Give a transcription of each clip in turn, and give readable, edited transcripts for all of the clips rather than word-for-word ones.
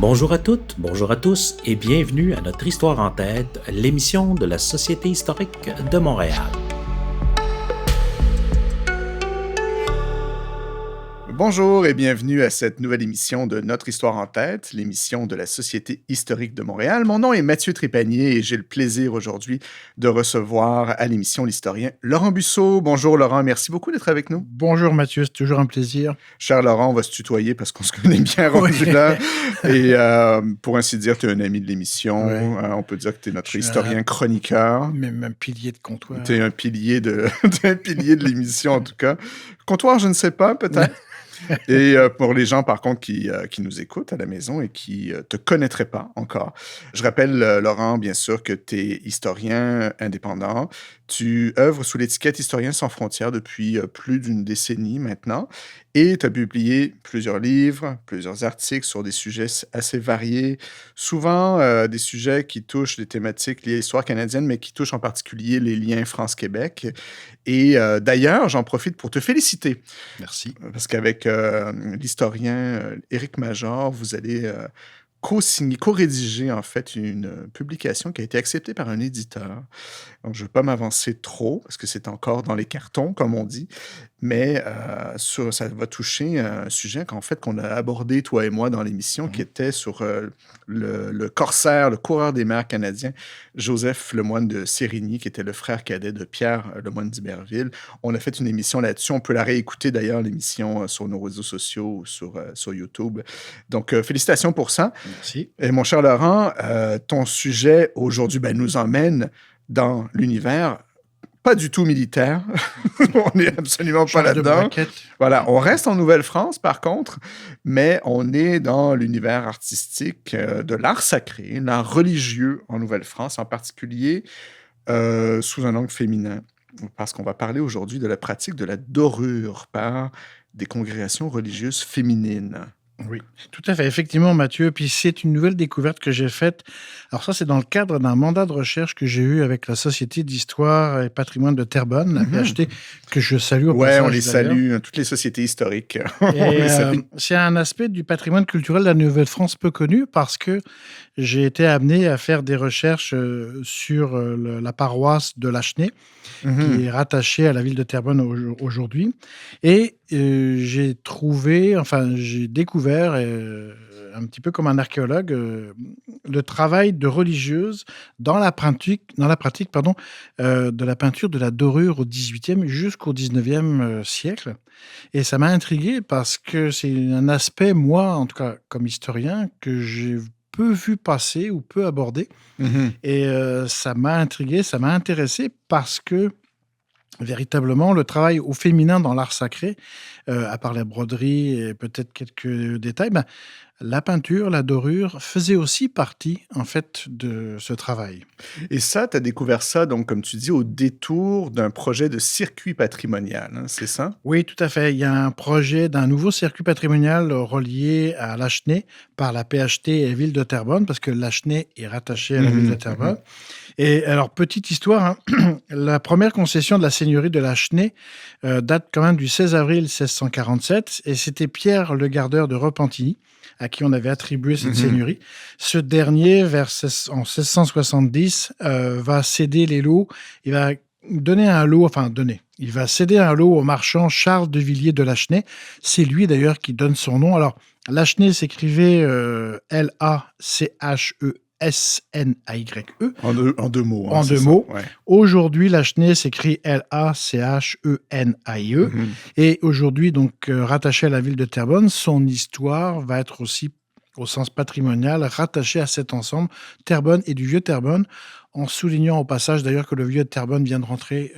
Bonjour à toutes, bonjour à tous et bienvenue à notre Histoire en tête, l'émission de la Société historique de Montréal. Bonjour et bienvenue à cette nouvelle émission de Notre Histoire en tête, l'émission de la Société historique de Montréal. Mon nom est Mathieu Trépanier et j'ai le plaisir aujourd'hui de recevoir à l'émission l'historien Laurent Busseau. Bonjour Laurent, merci beaucoup d'être avec nous. Bonjour Mathieu, c'est toujours un plaisir. Cher Laurent, on va se tutoyer parce qu'on se connaît bien rendu là. Et pour ainsi dire, tu es un ami de l'émission. Oui. On peut dire que tu es notre historien chroniqueur. Même un pilier de comptoir. Tu es un pilier t'es un pilier de l'émission en tout cas. Comptoir, je ne sais pas, peut-être. Et pour les gens, par contre, qui nous écoutent à la maison et qui te connaîtraient pas encore, je rappelle, Laurent, bien sûr, que tu es historien indépendant. Tu œuvres sous l'étiquette Historiens sans frontières depuis plus d'une décennie maintenant et tu as publié plusieurs livres, plusieurs articles sur des sujets assez variés, souvent des sujets qui touchent des thématiques liées à l'histoire canadienne, mais qui touchent en particulier les liens France-Québec. Et d'ailleurs, j'en profite pour te féliciter. Merci. Parce qu'avec l'historien Éric Major, vous allez co-signer, co-rédiger en fait une publication qui a été acceptée par un éditeur. Donc, je ne veux pas m'avancer trop parce que c'est encore dans les cartons, comme on dit, mais ça va toucher un sujet qu'en fait qu'on a abordé, toi et moi, dans l'émission, qui était sur le corsaire, le coureur des mers canadien, Joseph Lemoine de Sérigny, qui était le frère cadet de Pierre Lemoine d'Iberville. On a fait une émission là-dessus. On peut la réécouter d'ailleurs, l'émission, sur nos réseaux sociaux ou sur YouTube. Donc, félicitations pour ça. Merci. Et mon cher Laurent, ton sujet aujourd'hui nous emmène dans l'univers pas du tout militaire. On n'est absolument pas là-dedans. Voilà, on reste en Nouvelle-France, par contre, mais on est dans l'univers artistique de l'art sacré, l'art religieux en Nouvelle-France, en particulier sous un angle féminin. Parce qu'on va parler aujourd'hui de la pratique de la dorure par des congrégations religieuses féminines. Oui, tout à fait. Effectivement, Mathieu. Puis c'est une nouvelle découverte que j'ai faite. Alors ça, c'est dans le cadre d'un mandat de recherche que j'ai eu avec la Société d'histoire et patrimoine de Terrebonne, la PHT, que je salue au passage. Oui, on les salue, toutes les sociétés historiques. C'est un aspect du patrimoine culturel de la Nouvelle-France peu connu parce que j'ai été amené à faire des recherches sur la paroisse de Lachenay, qui est rattachée à la ville de Terrebonne aujourd'hui. Et j'ai découvert, un petit peu comme un archéologue, le travail de religieuse dans la pratique de la peinture de la dorure au XVIIIe jusqu'au XIXe siècle. Et ça m'a intrigué parce que c'est un aspect, moi, en tout cas comme historien, que j'ai peu vu passer ou peu abordé. Et ça m'a intrigué, ça m'a intéressé parce que véritablement, le travail au féminin dans l'art sacré, à part la broderie et peut-être quelques détails, la peinture, la dorure faisait aussi partie, en fait, de ce travail. Et ça, tu as découvert ça, donc, comme tu dis, au détour d'un projet de circuit patrimonial, hein, c'est ça? Oui, tout à fait. Il y a un projet d'un nouveau circuit patrimonial relié à Lachenay par la PHT et la ville de Terrebonne, parce que Lachenay est rattaché à la ville de Terrebonne. Et alors, petite histoire, la première concession de la seigneurie de Lachenay date quand même du 16 avril 1647, et c'était Pierre le Gardeur de Repentigny à qui on avait attribué cette seigneurie. Ce dernier, en 1670, va céder les lots. Il va il va céder un lot au marchand Charles de Villiers de Lachenay. C'est lui d'ailleurs qui donne son nom. Alors, Lachenay s'écrivait L-A-C-H-E-S-N-A-Y-E. En deux mots. En deux mots. Ouais. Aujourd'hui, Lachenay s'écrit L-A-C-H-E-N-A-I-E. Et aujourd'hui, donc, rattaché à la ville de Terrebonne, son histoire va être aussi, au sens patrimonial, rattachée à cet ensemble, Terrebonne et du Vieux Terrebonne, en soulignant au passage d'ailleurs que le Vieux Terrebonne vient de rentrer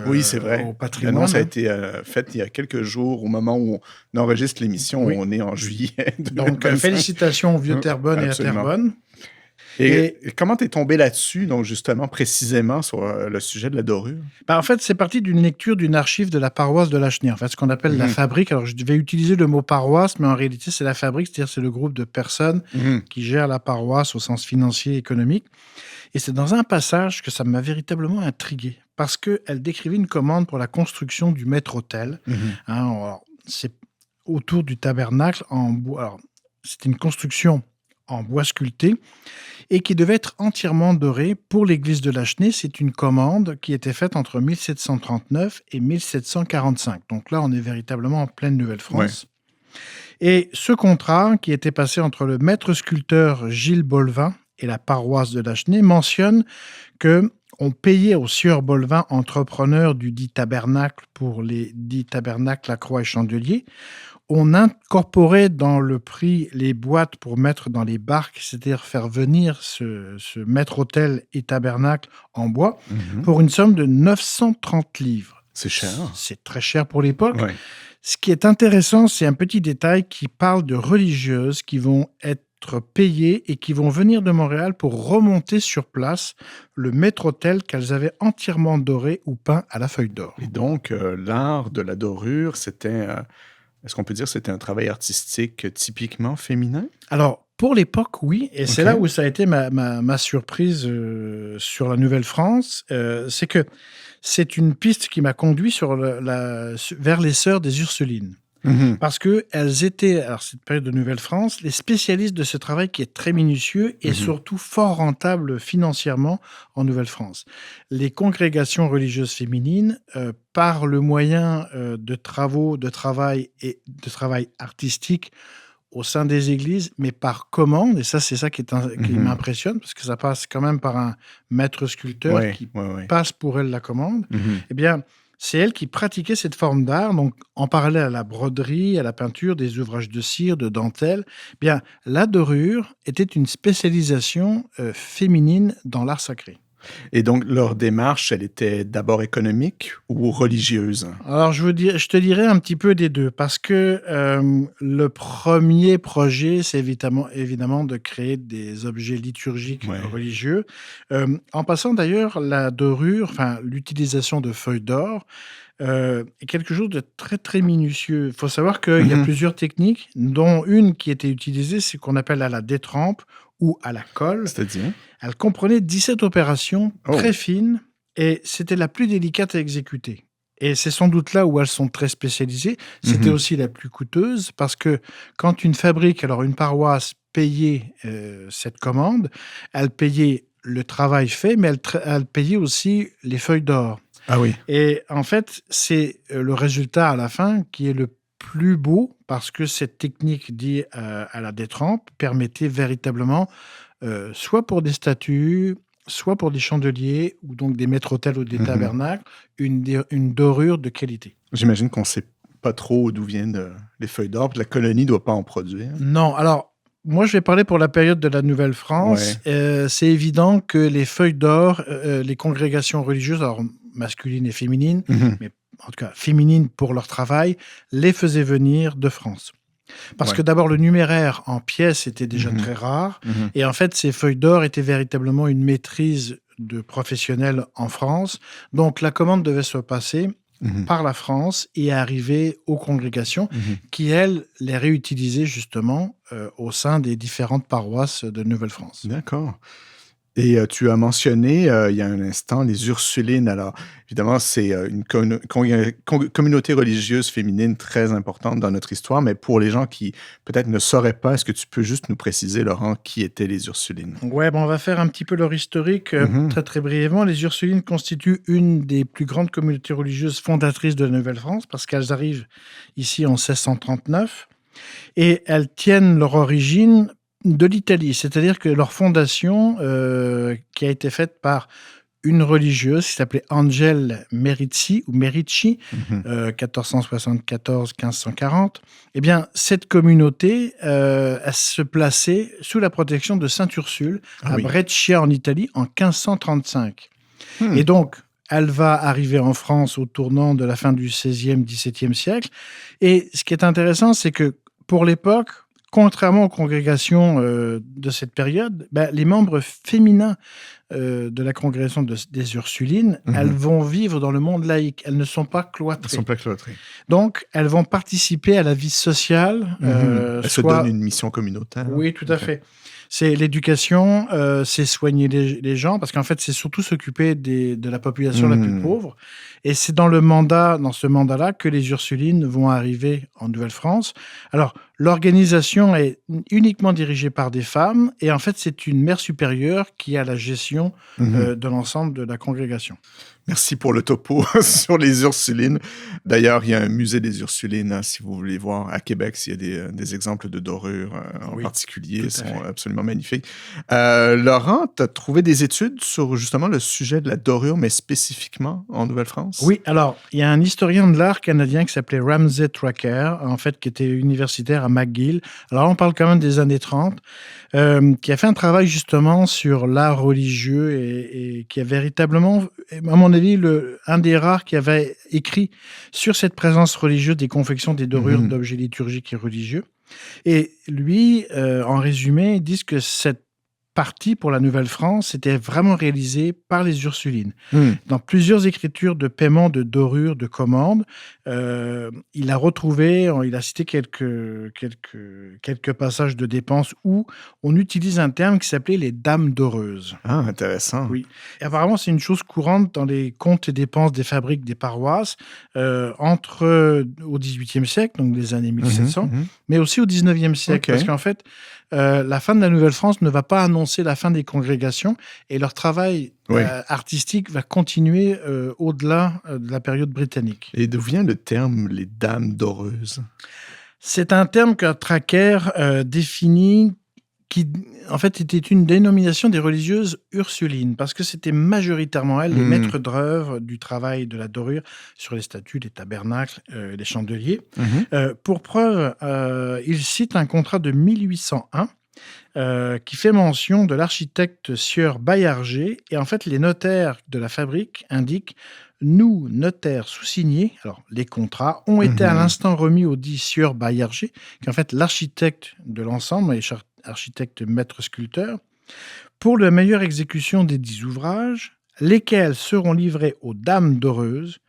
oui, c'est vrai. au patrimoine. L'annonce a été faite il y a quelques jours, au moment où on enregistre l'émission, Oui. où on est en juillet. Donc, félicitations au Vieux Terrebonne et à Terrebonne. Et comment t'es tombé là-dessus, donc justement, précisément, sur le sujet de la dorure? En fait, c'est parti d'une lecture d'une archive de la paroisse de Lachenay, en fait, ce qu'on appelle la fabrique. Alors, je vais utiliser le mot paroisse, mais en réalité, c'est la fabrique, c'est-à-dire c'est le groupe de personnes qui gèrent la paroisse au sens financier et économique. Et c'est dans un passage que ça m'a véritablement intrigué, parce qu'elle décrivait une commande pour la construction du maître-autel. C'est autour du tabernacle en bois. Alors, c'était une construction en bois sculpté et qui devait être entièrement doré pour l'église de Lachenay. C'est une commande qui était faite entre 1739 et 1745. Donc là, on est véritablement en pleine Nouvelle-France. Et ce contrat, qui était passé entre le maître sculpteur Gilles Bolvin et la paroisse de Lachenay, mentionne qu'on payait au sieur Bolvin, entrepreneur du dit tabernacle pour les dits tabernacles La Croix et Chandelier. On incorporait dans le prix les boîtes pour mettre dans les barques, c'est-à-dire faire venir ce maître-autel et tabernacle en bois pour une somme de 930 livres. C'est cher. C'est très cher pour l'époque. Ouais. Ce qui est intéressant, c'est un petit détail qui parle de religieuses qui vont être payées et qui vont venir de Montréal pour remonter sur place le maître-autel qu'elles avaient entièrement doré ou peint à la feuille d'or. Et donc, l'art de la dorure, c'était... est-ce qu'on peut dire que c'était un travail artistique typiquement féminin? Alors, pour l'époque, oui. Et c'est là où ça a été ma surprise sur la Nouvelle-France. C'est que c'est une piste qui m'a conduit vers les sœurs des Ursulines. Parce qu'elles étaient, alors cette période de Nouvelle-France, les spécialistes de ce travail qui est très minutieux et surtout fort rentable financièrement en Nouvelle-France. Les congrégations religieuses féminines, par le moyen de travail artistique au sein des églises, mais par commande, et ça c'est ça qui m'impressionne, parce que ça passe quand même par un maître sculpteur qui passe pour elle la commande, eh bien, c'est elle qui pratiquait cette forme d'art, donc en parallèle à la broderie, à la peinture, des ouvrages de cire, de dentelle. Eh bien, la dorure était une spécialisation féminine dans l'art sacré. Et donc, leur démarche, elle était d'abord économique ou religieuse? Alors, je te dirais un petit peu des deux, parce que le premier projet, c'est évidemment de créer des objets liturgiques religieux. En passant d'ailleurs, la dorure, enfin l'utilisation de feuilles d'or, est quelque chose de très, très minutieux. Il faut savoir qu'il y a plusieurs techniques, dont une qui était utilisée, c'est ce qu'on appelle à la détrempe ou à la colle. C'est-à-dire? Elle comprenait 17 opérations très fines et c'était la plus délicate à exécuter. Et c'est sans doute là où elles sont très spécialisées. C'était aussi la plus coûteuse parce que quand une fabrique, alors une paroisse, payait cette commande, elle payait le travail fait, mais elle payait aussi les feuilles d'or. Ah oui. Et en fait, c'est le résultat à la fin qui est le plus beau parce que cette technique dite à la détrempe permettait véritablement, soit pour des statues, soit pour des chandeliers ou donc des maîtres-autels ou des tabernacles, une dorure de qualité. J'imagine qu'on ne sait pas trop d'où viennent les feuilles d'or, puis la colonie ne doit pas en produire. Non, alors moi je vais parler pour la période de la Nouvelle-France. C'est évident que les feuilles d'or, les congrégations religieuses, alors masculines et féminines, mais en tout cas féminines pour leur travail, les faisaient venir de France. Parce que d'abord, le numéraire en pièces était déjà très rare. Et en fait, ces feuilles d'or étaient véritablement une maîtrise de professionnels en France. Donc, la commande devait se passer par la France et arriver aux congrégations qui, elles, les réutilisaient justement au sein des différentes paroisses de Nouvelle-France. D'accord. Et tu as mentionné il y a un instant les Ursulines. Alors, évidemment, c'est une communauté religieuse féminine très importante dans notre histoire, mais pour les gens qui peut-être ne sauraient pas, est-ce que tu peux juste nous préciser, Laurent, qui étaient les Ursulines? Ouais, on va faire un petit peu leur historique très très brièvement. Les Ursulines constituent une des plus grandes communautés religieuses fondatrices de la Nouvelle-France parce qu'elles arrivent ici en 1639 et elles tiennent leur origine de l'Italie, c'est-à-dire que leur fondation, qui a été faite par une religieuse qui s'appelait Angel Merici, 1474-1540, eh bien, cette communauté, elle se plaçait sous la protection de Sainte Ursule à Brescia en Italie en 1535. Et donc, elle va arriver en France au tournant de la fin du XVIe, XVIIe siècle. Et ce qui est intéressant, c'est que pour l'époque, contrairement aux congrégations de cette période, les membres féminins de la congrégation des Ursulines, elles vont vivre dans le monde laïque. Elles ne sont pas cloîtrées. Elles ne sont pas cloîtrées. Donc, elles vont participer à la vie sociale. Elles se donnent une mission communautaire. Oui, tout à fait. C'est l'éducation, c'est soigner les gens, parce qu'en fait, c'est surtout s'occuper de la population la plus pauvre. Et c'est dans ce mandat-là, que les Ursulines vont arriver en Nouvelle-France. Alors, l'organisation est uniquement dirigée par des femmes, et en fait, c'est une mère supérieure qui a la gestion de l'ensemble de la congrégation. Merci pour le topo sur les Ursulines. D'ailleurs, il y a un musée des Ursulines, hein, si vous voulez voir, à Québec, s'il y a des exemples de dorures en particulier, ils sont absolument magnifiques. Laurent, tu as trouvé des études sur justement le sujet de la dorure, mais spécifiquement en Nouvelle-France? Oui, alors, il y a un historien de l'art canadien qui s'appelait Ramsay Tracker, en fait, qui était universitaire à McGill. Alors, on parle quand même des années 30, qui a fait un travail justement sur l'art religieux et qui a véritablement, à mon avis, un des rares qui avait écrit sur cette présence religieuse des confections des dorures d'objets liturgiques et religieux. Et lui, en résumé, ils disent que cette partie pour la Nouvelle-France était vraiment réalisée par les Ursulines. Dans plusieurs écritures de paiement de dorures, de commandes, il a cité quelques passages de dépenses où on utilise un terme qui s'appelait les dames doreuses. Ah, intéressant. Oui. Et apparemment, c'est une chose courante dans les comptes et dépenses des fabriques des paroisses au XVIIIe siècle, donc les années 1700, mais aussi au XIXe siècle, parce qu'en fait, la fin de la Nouvelle-France ne va pas annoncer la fin des congrégations, et leur travail artistique va continuer au-delà de la période britannique. Et d'où vient le terme « les dames doreuses » ? C'est un terme que Tracker définit, qui en fait était une dénomination des religieuses ursulines, parce que c'était majoritairement elles les maîtres d'œuvre du travail de la dorure sur les statues, les tabernacles, les chandeliers. Pour preuve, il cite un contrat de 1801 qui fait mention de l'architecte sieur Baillarger, et en fait les notaires de la fabrique indiquent: nous, notaires sous-signés, alors les contrats ont été à l'instant remis au dit sieur Baillarger, qui est en fait l'architecte de l'ensemble, et architecte maître sculpteur, pour la meilleure exécution des 10 ouvrages, lesquels seront livrés aux dames doreuses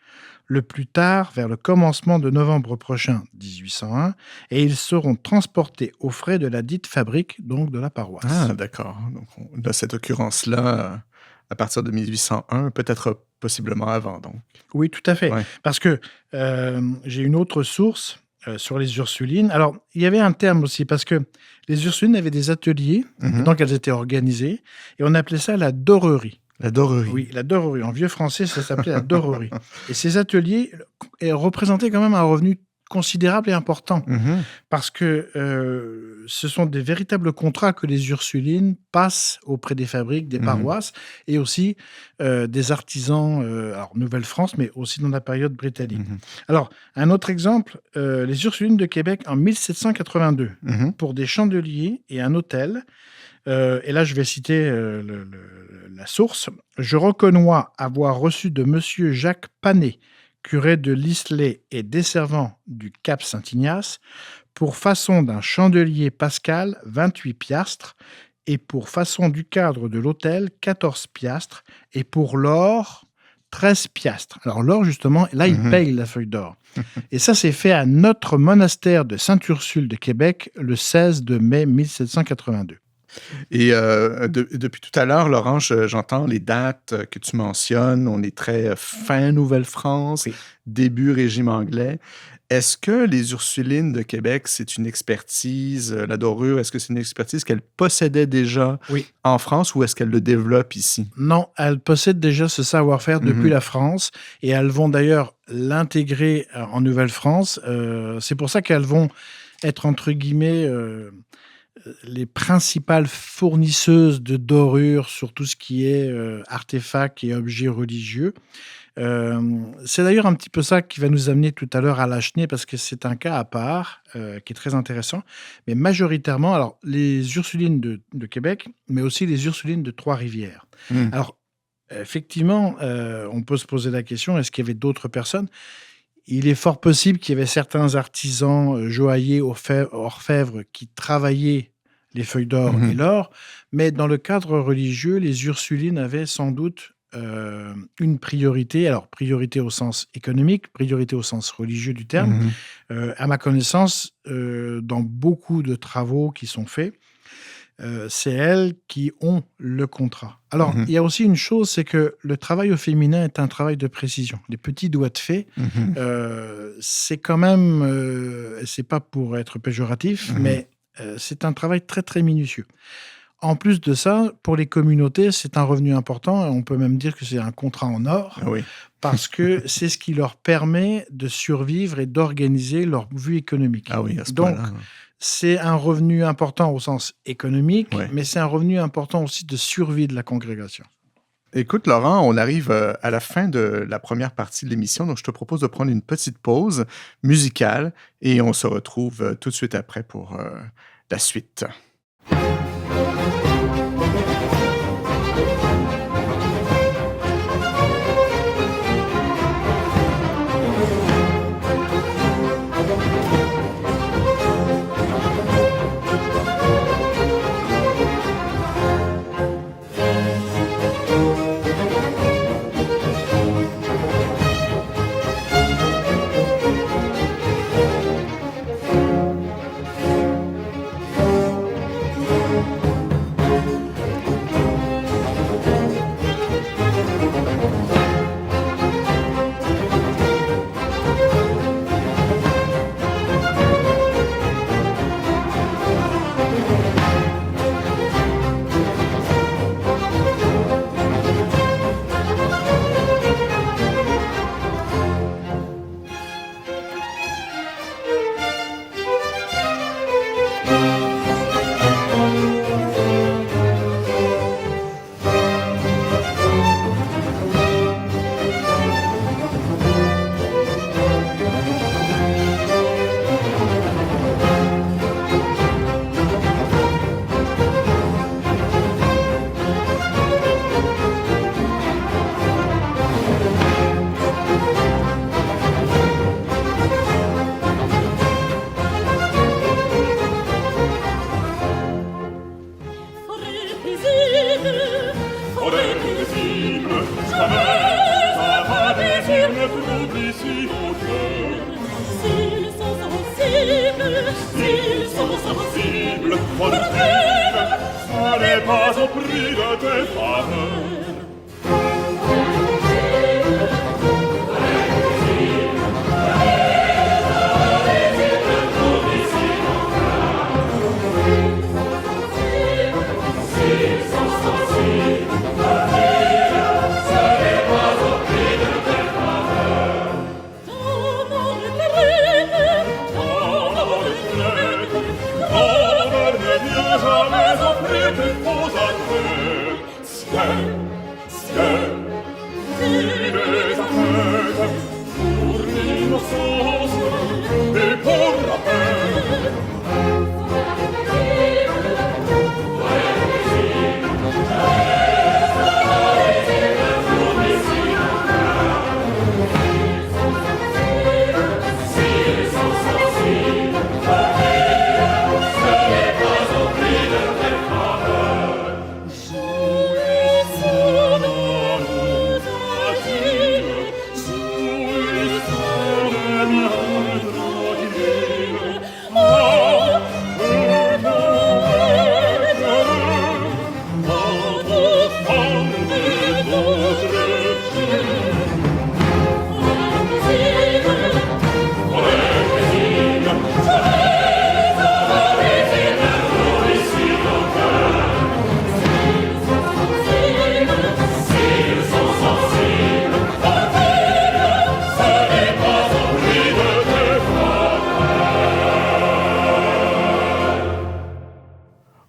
le plus tard vers le commencement de novembre prochain 1801, et ils seront transportés aux frais de la dite fabrique, donc de la paroisse. Ah, d'accord. Donc, on a cette occurrence-là à partir de 1801, peut-être possiblement avant, donc. Oui, tout à fait. Ouais. Parce que j'ai une autre source sur les Ursulines. Alors, il y avait un terme aussi, parce que les Ursulines avaient des ateliers, donc elles étaient organisées, et on appelait ça la dorerie. La dorerie. Oui, la dorerie. En vieux français, ça s'appelait la dorerie. Et ces ateliers représentaient quand même un revenu considérable et important, parce que ce sont des véritables contrats que les Ursulines passent auprès des fabriques, des paroisses, et aussi des artisans, alors Nouvelle-France, mais aussi dans la période britannique. Alors, un autre exemple, les Ursulines de Québec en 1782, pour des chandeliers et un autel. Et là, je vais citer la source. « Je reconnais avoir reçu de monsieur Jacques Panet, curé de l'Islay et desservant du Cap Saint-Ignace, pour façon d'un chandelier pascal 28 piastres, et pour façon du cadre de l'autel 14 piastres, et pour l'or 13 piastres. » Alors l'or, justement, là, il paye la feuille d'or. Et ça, c'est fait à notre monastère de Sainte-Ursule de Québec le 16 de mai 1782. Et depuis tout à l'heure, Laurent, j'entends les dates que tu mentionnes. On est très fin Nouvelle-France, début régime anglais. Est-ce que les Ursulines de Québec, c'est une expertise, la dorure, est-ce que c'est une expertise qu'elles possédaient déjà en France, ou est-ce qu'elles le développent ici? Non, elles possèdent déjà ce savoir-faire depuis la France, et elles vont d'ailleurs l'intégrer en Nouvelle-France. C'est pour ça qu'elles vont être, entre guillemets, les principales fournisseuses de dorures sur tout ce qui est artefacts et objets religieux. C'est d'ailleurs un petit peu ça qui va nous amener tout à l'heure à Lachenay, parce que c'est un cas à part qui est très intéressant. Mais majoritairement, alors les Ursulines de Québec, mais aussi les Ursulines de Trois-Rivières. Alors, effectivement, on peut se poser la question, est-ce qu'il y avait d'autres personnes ? Il est fort possible qu'il y avait certains artisans joailliers, orfèvres qui travaillaient les feuilles d'or et l'or, mais dans le cadre religieux, les Ursulines avaient sans doute une priorité, alors priorité au sens économique, priorité au sens religieux du terme. À ma connaissance, dans beaucoup de travaux qui sont faits, c'est elles qui ont le contrat. Alors, Mhm. il y a aussi une chose, c'est que le travail au féminin est un travail de précision. Les petits doigts de fée, Mhm. c'est quand même, c'est pas pour être péjoratif, Mhm. mais c'est un travail très, très minutieux. En plus de ça, pour les communautés, c'est un revenu important. On peut même dire que c'est un contrat en or Ah oui. parce que c'est ce qui leur permet de survivre et d'organiser leur vie économique. Ah oui, à ce Donc, point-là. c'est un revenu important au sens économique, Ouais. mais c'est un revenu important aussi de survie de la congrégation. Écoute, Laurent, on arrive à la fin de la première partie de l'émission, donc je te propose de prendre une petite pause musicale et on se retrouve tout de suite après pour la suite.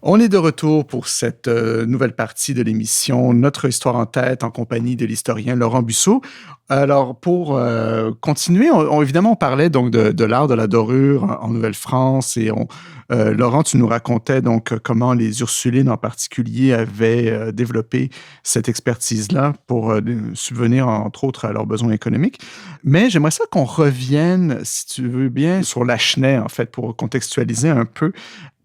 On est de retour pour cette nouvelle partie de l'émission Notre histoire en tête en compagnie de l'historien Laurent Busseau. Alors, pour continuer, évidemment, on parlait donc de l'art de la dorure en Nouvelle-France et Laurent, tu nous racontais donc comment les Ursulines en particulier avaient développé cette expertise-là pour subvenir, entre autres, à leurs besoins économiques. Mais j'aimerais ça qu'on revienne, si tu veux bien, sur Lachenay, en fait, pour contextualiser un peu.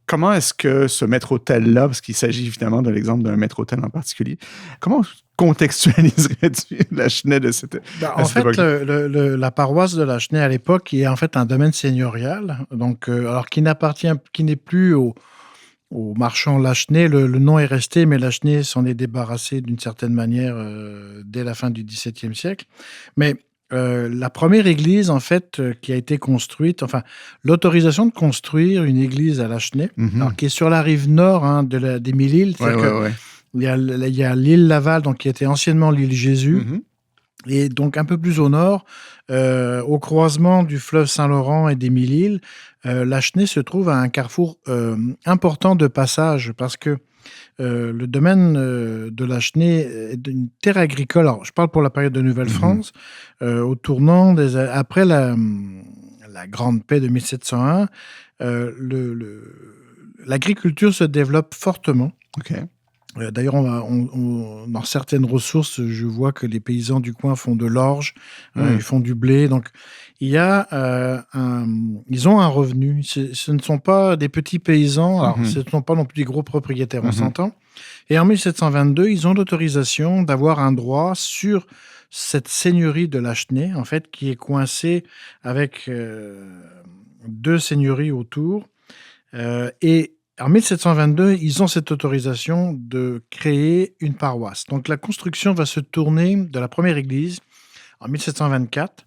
Comment est-ce que ce maître-autel-là, parce qu'il s'agit évidemment de l'exemple d'un maître-autel en particulier, comment contextualiserais-tu Lachenay de cette En fait, la paroisse de Lachenay à l'époque qui est en fait un domaine seigneurial, donc alors qui n'est plus au marchand Lachenay. Le nom est resté, mais Lachenay s'en est débarrassé d'une certaine manière dès la fin du XVIIe siècle. Mais la première église, en fait, qui a été construite, enfin, l'autorisation de construire une église à Lachenay, alors, qui est sur la rive nord des Mille-Îles, c'est-à-dire il y a l'île Laval, donc, qui était anciennement l'île Jésus, et donc un peu plus au nord, au croisement du fleuve Saint-Laurent et des Mille-Îles, Lachenay se trouve à un carrefour important de passage parce que le domaine de Lachenay est une terre agricole. Alors, je parle pour la période de Nouvelle-France, au tournant après la Grande Paix de 1701, l'agriculture se développe fortement. OK. D'ailleurs, dans certaines ressources, je vois que les paysans du coin font de l'orge, ils font du blé. Donc, ils ont un revenu. Ce ne sont pas des petits paysans, alors ce ne sont pas non plus des gros propriétaires, on s'entend. Et en 1722, ils ont l'autorisation d'avoir un droit sur cette seigneurie de Lachenay, en fait, qui est coincée avec 2 seigneuries autour. Et en 1722, ils ont cette autorisation de créer une paroisse. Donc, la construction va se tourner de la première église en 1724.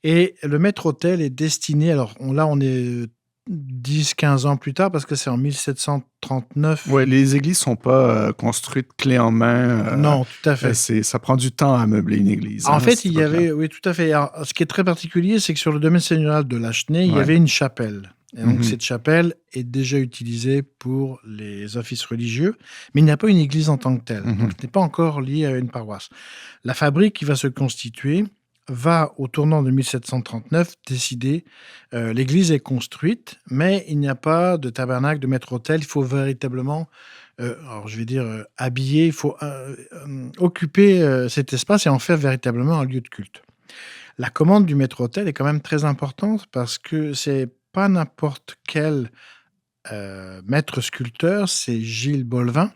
Et le maître-autel est destiné... Alors, là, on est 10-15 ans plus tard, parce que c'est en 1739. Oui, les églises ne sont pas construites clé en main. Non, tout à fait. Ça prend du temps à meubler une église. En fait, il y avait... Oui, tout à fait. Alors, ce qui est très particulier, c'est que sur le domaine seigneurial de Lachenay, il y avait une chapelle. Et donc, cette chapelle est déjà utilisée pour les offices religieux, mais il n'y a pas une église en tant que telle. Donc, ce n'est pas encore lié à une paroisse. La fabrique qui va se constituer va, au tournant de 1739, décider l'église est construite, mais il n'y a pas de tabernacle, de maître-autel. Il faut véritablement, alors je vais dire habiller, il faut occuper cet espace et en faire véritablement un lieu de culte. La commande du maître-autel est quand même très importante parce que c'est pas n'importe quel maître sculpteur, c'est Gilles Bolvin.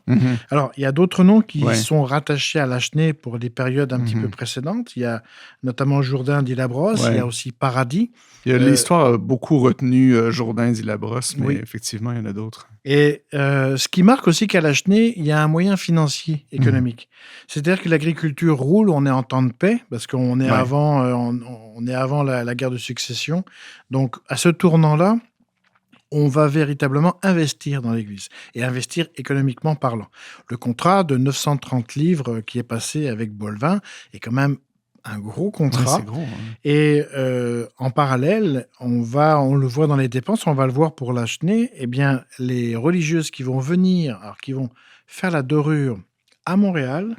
Alors, il y a d'autres noms qui sont rattachés à Lachenay pour des périodes un petit peu précédentes. Il y a notamment Jourdain d'Île-à-Brosse, il y a aussi Paradis. L'histoire a beaucoup retenu Jourdain d'Île-à-Brosse, mais effectivement, il y en a d'autres. Et ce qui marque aussi qu'à Lachenay, il y a un moyen financier, économique. C'est-à-dire que l'agriculture roule, on est en temps de paix, parce qu'on est on est avant la guerre de succession. Donc, à ce tournant-là, on va véritablement investir dans l'Église, et investir économiquement parlant. Le contrat de 930 livres qui est passé avec Bolvin est quand même un gros contrat. C'est gros. Et en parallèle, on le voit dans les dépenses, on va le voir pour Lachenay, eh bien, les religieuses qui vont venir, alors qui vont faire la dorure à Montréal,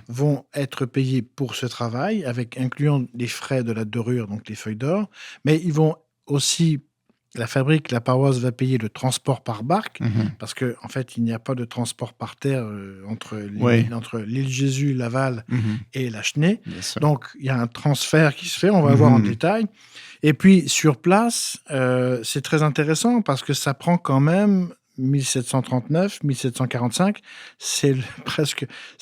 vont être payées pour ce travail, incluant les frais de la dorure, donc les feuilles d'or, mais ils vont aussi... La paroisse va payer le transport par barque, parce qu'en fait, il n'y a pas de transport par terre entre l'île Jésus, Laval et Lachenay. Donc, il y a un transfert qui se fait, on va voir en détail. Et puis, sur place, c'est très intéressant parce que ça prend quand même 1739, 1745. C'est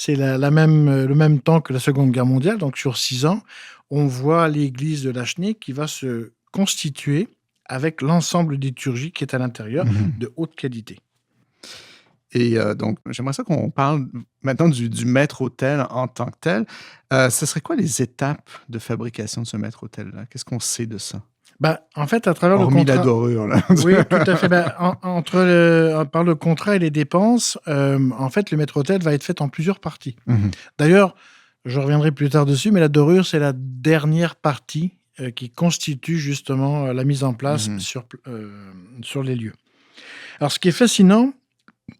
le même temps que la Seconde Guerre mondiale, donc sur 6 ans. On voit l'église de Lachenay qui va se constituer avec l'ensemble liturgique qui est à l'intérieur, de haute qualité. Et donc, j'aimerais ça qu'on parle maintenant du maître-autel en tant que tel. Ce serait quoi les étapes de fabrication de ce maître-autel-là? Qu'est-ce qu'on sait de ça? En fait, à travers Hormis le contrat... la dorure, là. Oui, tout à fait. Par le contrat et les dépenses, en fait, le maître-autel va être fait en plusieurs parties. D'ailleurs, je reviendrai plus tard dessus, mais la dorure, c'est la dernière partie qui constitue justement la mise en place sur les lieux. Alors, ce qui est fascinant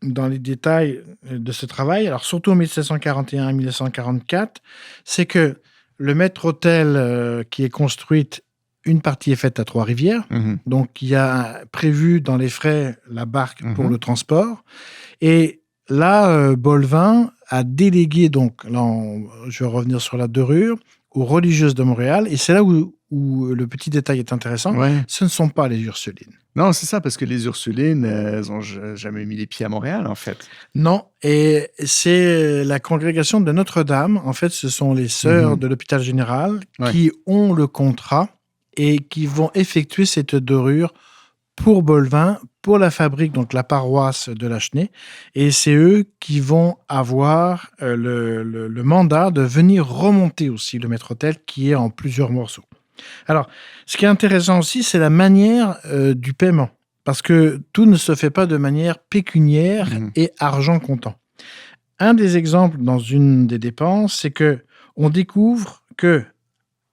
dans les détails de ce travail, alors surtout en 1741 et 1944, c'est que le maître-autel qui est construite, une partie est faite à Trois-Rivières, donc il y a prévu dans les frais la barque pour le transport, et là, Bolvin a délégué, donc là, je vais revenir sur la dorure, aux religieuses de Montréal, et c'est là où le petit détail est intéressant, ce ne sont pas les Ursulines. Non, c'est ça, parce que les Ursulines, elles n'ont jamais mis les pieds à Montréal, en fait. Non, et c'est la congrégation de Notre-Dame, en fait, ce sont les sœurs de l'hôpital général qui ont le contrat et qui vont effectuer cette dorure pour Bolvin, pour la fabrique, donc la paroisse de Lachenay, et c'est eux qui vont avoir le mandat de venir remonter aussi le maître-autel qui est en plusieurs morceaux. Alors, ce qui est intéressant aussi, c'est la manière du paiement, parce que tout ne se fait pas de manière pécuniaire et argent comptant. Un des exemples dans une des dépenses, c'est que on découvre que,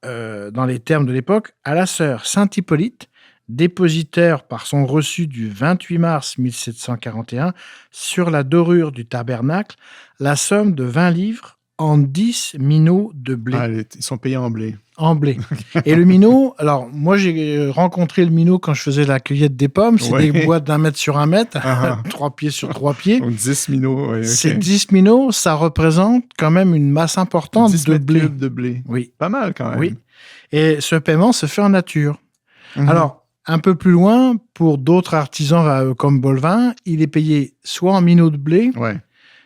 dans les termes de l'époque, à la sœur Saint-Hippolyte, dépositaire par son reçu du 28 mars 1741 sur la dorure du tabernacle, la somme de 20 livres en 10 minots de blé. Ah, ils sont payés en blé. En blé. Et le minot, alors moi j'ai rencontré le minot quand je faisais la cueillette des pommes, c'est des boîtes d'1 mètre sur 1 mètre, 3 pieds sur 3 pieds. Donc 10 minots, oui. Ces 10 minots, ça représente quand même une masse importante 10 de mètres blé. cubes de blé. Oui. Pas mal quand même. Oui. Et ce paiement se fait en nature. Alors, un peu plus loin, pour d'autres artisans comme Bolvin, il est payé soit en minots de blé,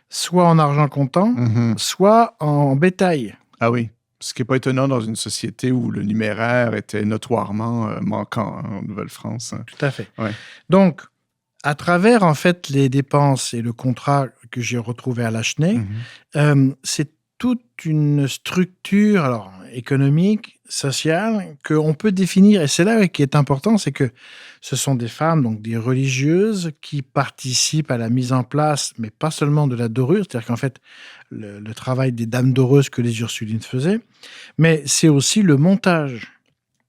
soit en argent comptant, soit en bétail. Ah oui. Ce qui n'est pas étonnant dans une société où le numéraire était notoirement manquant en Nouvelle-France. Tout à fait. Ouais. Donc, à travers en fait les dépenses et le contrat que j'ai retrouvé à Lachenay, c'est toute une structure alors, économique, sociale, qu'on peut définir. Et c'est là qui est important, c'est que ce sont des femmes, donc des religieuses, qui participent à la mise en place, mais pas seulement de la dorure, c'est-à-dire qu'en fait, le travail des dames doreuses que les Ursulines faisaient, mais c'est aussi le montage.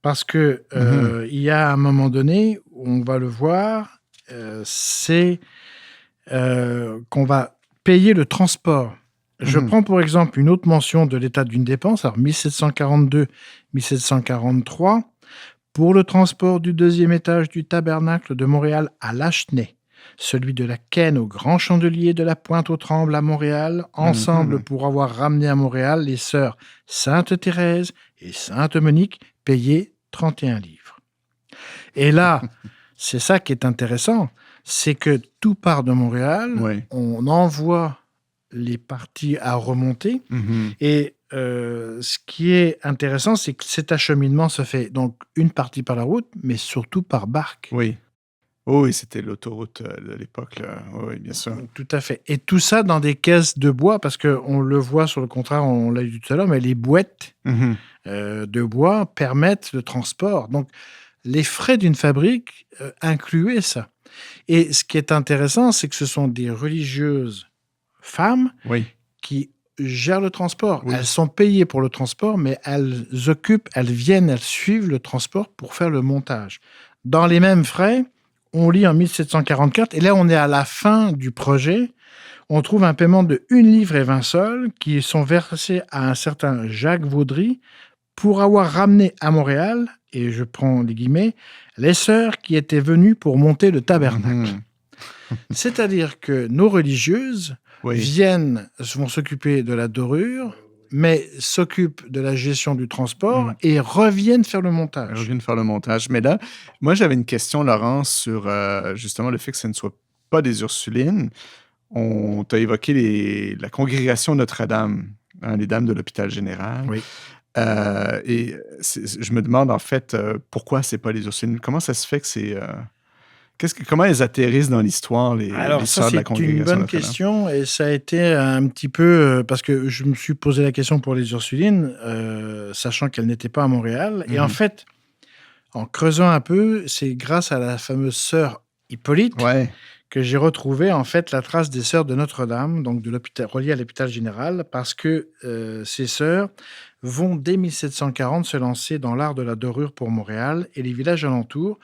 Parce que il y a un moment donné, où on va le voir, c'est qu'on va payer le transport. Je prends pour exemple une autre mention de l'état d'une dépense, alors 1742-1743, pour le transport du 2e étage du tabernacle de Montréal à Lachenay, celui de la Quenne au Grand Chandelier de la Pointe-aux-Trembles à Montréal, ensemble pour avoir ramené à Montréal les sœurs Sainte-Thérèse et Sainte-Monique, payées 31 livres. Et là, c'est ça qui est intéressant, c'est que tout part de Montréal, on envoie les parties à remonter. Et ce qui est intéressant, c'est que cet acheminement se fait donc une partie par la route, mais surtout par barque. Oui. Oh, oui, c'était l'autoroute de l'époque. Oui, bien sûr. Tout à fait. Et tout ça dans des caisses de bois, parce qu'on le voit sur le contrat, on l'a dit tout à l'heure, mais les boîtes de bois permettent le transport. Donc, les frais d'une fabrique incluaient ça. Et ce qui est intéressant, c'est que ce sont des religieuses femmes qui gèrent le transport. Elles sont payées pour le transport, mais elles suivent le transport pour faire le montage. Dans les mêmes frais, on lit en 1744, et là on est à la fin du projet, on trouve un paiement de 1 livre et 20 sols qui sont versés à un certain Jacques Vaudry pour avoir ramené à Montréal, et je prends les guillemets, les sœurs qui étaient venues pour monter le tabernacle. C'est-à-dire que nos religieuses vont s'occuper de la dorure, mais s'occupent de la gestion du transport et reviennent faire le montage. Mais là, moi, j'avais une question, Laurent, sur justement le fait que ce ne soit pas des Ursulines. On t'a évoqué la congrégation Notre-Dame, les dames de l'hôpital général. Oui. Et je me demande, en fait, pourquoi c'est pas les Ursulines? Comment ça se fait que c'est... comment elles atterrissent dans l'histoire, les sœurs de la congrégation? C'est une bonne question, et ça a été un petit peu... parce que je me suis posé la question pour les Ursulines, sachant qu'elles n'étaient pas à Montréal. Et en fait, en creusant un peu, c'est grâce à la fameuse sœur Hippolyte que j'ai retrouvé en fait la trace des sœurs de Notre-Dame, donc de l'hôpital, reliées à l'hôpital général, parce que ces sœurs vont dès 1740 se lancer dans l'art de la dorure pour Montréal et les villages alentours,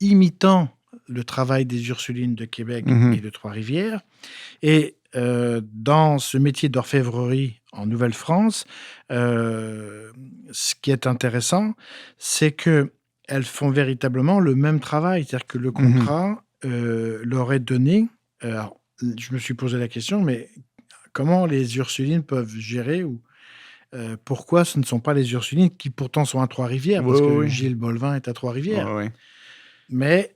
imitant le travail des Ursulines de Québec et de Trois-Rivières. Et dans ce métier d'orfèvrerie en Nouvelle-France, ce qui est intéressant, c'est qu'elles font véritablement le même travail. C'est-à-dire que le contrat leur est donné. Alors, je me suis posé la question, mais comment les Ursulines peuvent gérer ou pourquoi ce ne sont pas les Ursulines qui pourtant sont à Trois-Rivières, parce que Gilles Bolvin est à Trois-Rivières. Mais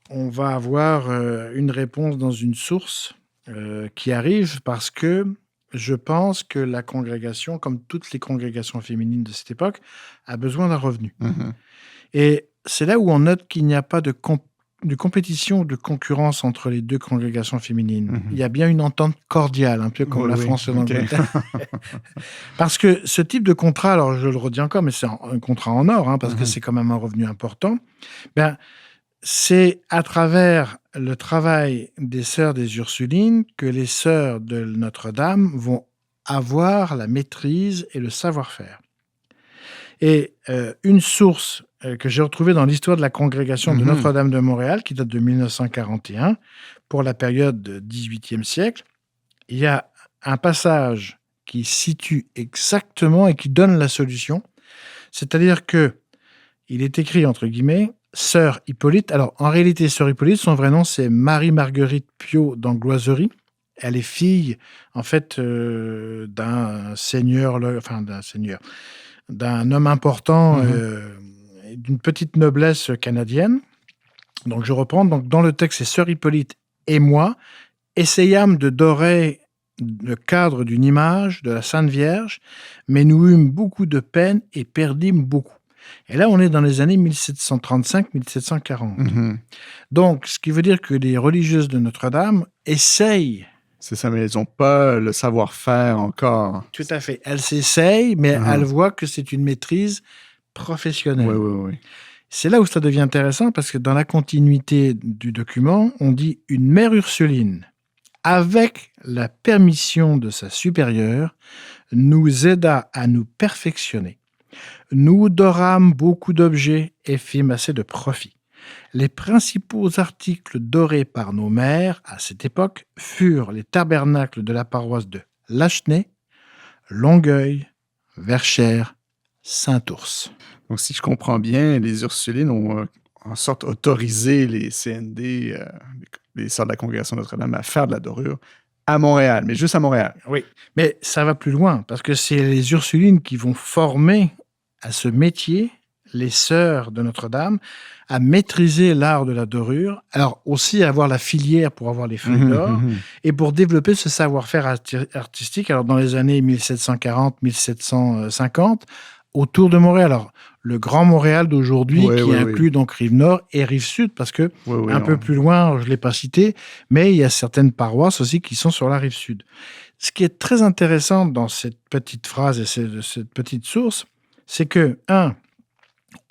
on va avoir une réponse dans une source qui arrive parce que je pense que la congrégation, comme toutes les congrégations féminines de cette époque, a besoin d'un revenu. Et c'est là où on note qu'il n'y a pas de de compétition ou de concurrence entre les deux congrégations féminines. Il y Mhm. a bien une entente cordiale, un peu comme Oui, la oui, France et ok. l'Angleterre. Parce que ce type de contrat, alors je le redis encore, mais c'est un contrat en or, hein, parce que Mhm. c'est quand même un revenu important, ben, c'est à travers le travail des sœurs des Ursulines que les sœurs de Notre-Dame vont avoir la maîtrise et le savoir-faire. Et une source que j'ai retrouvée dans l'histoire de la congrégation de Mhm. Notre-Dame de Montréal, qui date de 1941, pour la période du XVIIIe siècle, il y a un passage qui situe exactement et qui donne la solution. C'est-à-dire que il est écrit, entre guillemets, Sœur Hippolyte. Alors, en réalité, Sœur Hippolyte, son vrai nom, c'est Marie-Marguerite Piot d'Angloiserie. Elle est fille, en fait, d'un seigneur, d'un homme important, d'une petite noblesse canadienne. Donc, je reprends. Donc, dans le texte, c'est Sœur Hippolyte et moi essayâmes de dorer le cadre d'une image de la Sainte Vierge, mais nous eûmes beaucoup de peine et perdîmes beaucoup. Et là, on est dans les années 1735-1740. Mhm. Donc, ce qui veut dire que les religieuses de Notre-Dame essayent. C'est ça, mais elles n'ont pas le savoir-faire encore. Tout à fait. Elles s'essayent, mais Mhm. elles voient que c'est une maîtrise professionnelle. Oui, oui, oui. C'est là où ça devient intéressant, parce que dans la continuité du document, on dit « une mère Ursuline, avec la permission de sa supérieure, nous aida à nous perfectionner. Nous dorâmes beaucoup d'objets et fîmes assez de profit. Les principaux articles dorés par nos mères à cette époque furent les tabernacles de la paroisse de Lachenay, Longueuil, Verchères, Saint-Ours. » Donc, si je comprends bien, les Ursulines ont en sorte autorisé les CND, les Sœurs de la Congrégation Notre-Dame, à faire de la dorure à Montréal, mais juste à Montréal. Oui, mais ça va plus loin, parce que c'est les Ursulines qui vont former à ce métier les sœurs de Notre-Dame, à maîtriser l'art de la dorure, alors aussi à avoir la filière pour avoir les feuilles d'or, et pour développer ce savoir-faire artistique, alors dans les années 1740-1750, autour de Montréal. Alors, le Grand Montréal d'aujourd'hui, Oui, qui oui, inclut oui. donc Rive-Nord et Rive-Sud, parce que Oui, oui, un peu plus loin, je ne l'ai pas cité, mais il y a certaines paroisses aussi qui sont sur la Rive-Sud. Ce qui est très intéressant dans cette petite phrase et cette petite source, c'est que,